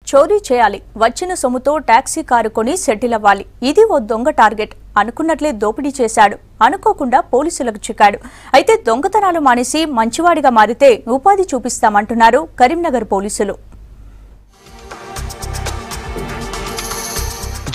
చోరీ చేయాలి, వచ్చిన సొమ్ముతో టాక్సీ కారు కొని సెటిల్ అవ్వాలి. ఇది ఓ దొంగ టార్గెట్. అనుకున్నట్లే దోపిడీ చేశాడు. అనుకోకుండా పోలీసులకు చిక్కాడు. అయితే దొంగతనాలు మానేసి మంచివాడిగా మారితే ఉపాధి చూపిస్తామంటున్నారు కరీంనగర్ పోలీసులు.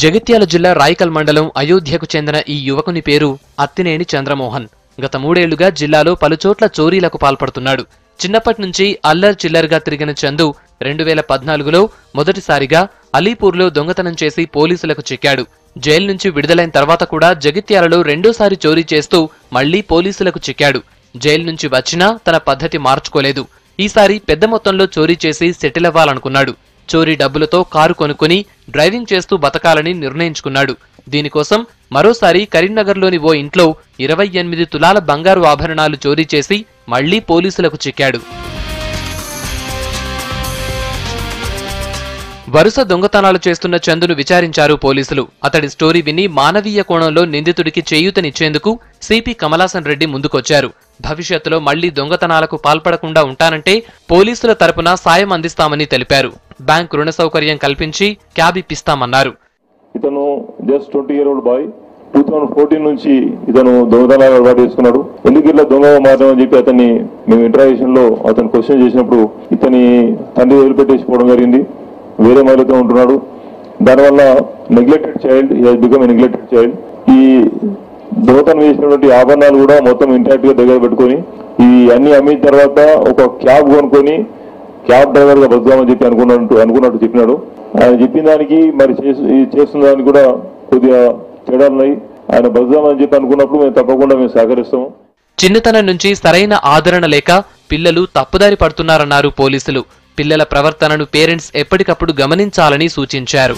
జగిత్యాల జిల్లా రాయికల్ మండలం అయోధ్యకు చెందిన ఈ యువకుని పేరు అత్తినేని చంద్రమోహన్. గత 3 ఏళ్లుగా జిల్లాలో పలుచోట్ల చోరీలకు పాల్పడుతున్నాడు. చిన్నప్పటి నుంచి అల్లర్ చిల్లర్గా తిరిగిన చందు 2014లో మొదటిసారిగా అలీపూర్లో దొంగతనం చేసి పోలీసులకు చిక్కాడు. జైలు నుంచి విడుదలైన తర్వాత కూడా జగిత్యాలలో రెండోసారి చోరీ చేస్తూ మళ్లీ పోలీసులకు చిక్కాడు. జైలు నుంచి వచ్చినా తన పద్ధతి మార్చుకోలేదు. ఈసారి పెద్ద మొత్తంలో చోరీ చేసి సెటిల్ అవ్వాలనుకున్నాడు. చోరీ డబ్బులతో కారు కొనుక్కుని డ్రైవింగ్ చేస్తూ బతకాలని నిర్ణయించుకున్నాడు. దీనికోసం మరోసారి కరీంనగర్లోని ఓ ఇంట్లో 28 తులాల బంగారు ఆభరణాలు చోరీ చేసి మళ్లీ పోలీసులకు చిక్కాడు. వరుస దొంగతనాలు చేస్తున్న చందును విచారించారు పోలీసులు. అతడి స్టోరీ విని మానవీయ కోణంలో నిందితుడికి చేయూతనిచ్చేందుకు సిపి కమలాసన్ రెడ్డి ముందుకొచ్చారు. భవిష్యత్తులో మళ్లీ దొంగతనాలకు పాల్పడకుండా ఉంటానంటే పోలీసుల తరపున సాయం అందిస్తామని తెలిపారు. బ్యాంకు రుణ సౌకర్యం కల్పించి క్యాబ్ ఇప్పిస్తామన్నారు. ఇతను జస్ట్ 20-year-old బాయ్. 2014 నుంచి ఇతను దొంగతనాలు అలవాటు చేసుకున్నాడు. ఎందుకు ఇట్లా దొంగ మారమని చెప్పి అతన్ని మేము ఇంటరాగేషన్ లో అతను క్వశ్చన్ చేసినప్పుడు ఇతని తండ్రి వదిలిపెట్టేసిపోవడం జరిగింది. వేరే మహిళతో ఉంటున్నాడు. దానివల్ల neglected child, he has become a neglected child. ఈ దొంగతనం చేసినటువంటి ఆభరణాలు కూడా మొత్తం ఇంటాక్ట్ గా దగ్గర పెట్టుకుని ఈ అన్ని అమ్మిన తర్వాత ఒక క్యాబ్ కొనుక్కొని క్యాబ్ డ్రైవర్ గా బతుకుదామని చెప్పి అనుకున్నట్టు చెప్పినాడు. ఆయన చెప్పిన దానికి మరి చేస్తున్న దానికి కూడా కొద్దిగా తేడాలున్నాయి. ఆయన బతుకుదామని చెప్పి అనుకున్నప్పుడు మేము తప్పకుండా సహకరిస్తాము. చిన్నతనం నుంచి సరైన ఆదరణ లేక పిల్లలు తప్పుదారి పడుతున్నారన్నారు పోలీసులు. పిల్లల ప్రవర్తనను పేరెంట్స్ ఎప్పటికప్పుడు గమనించాలని సూచించారు.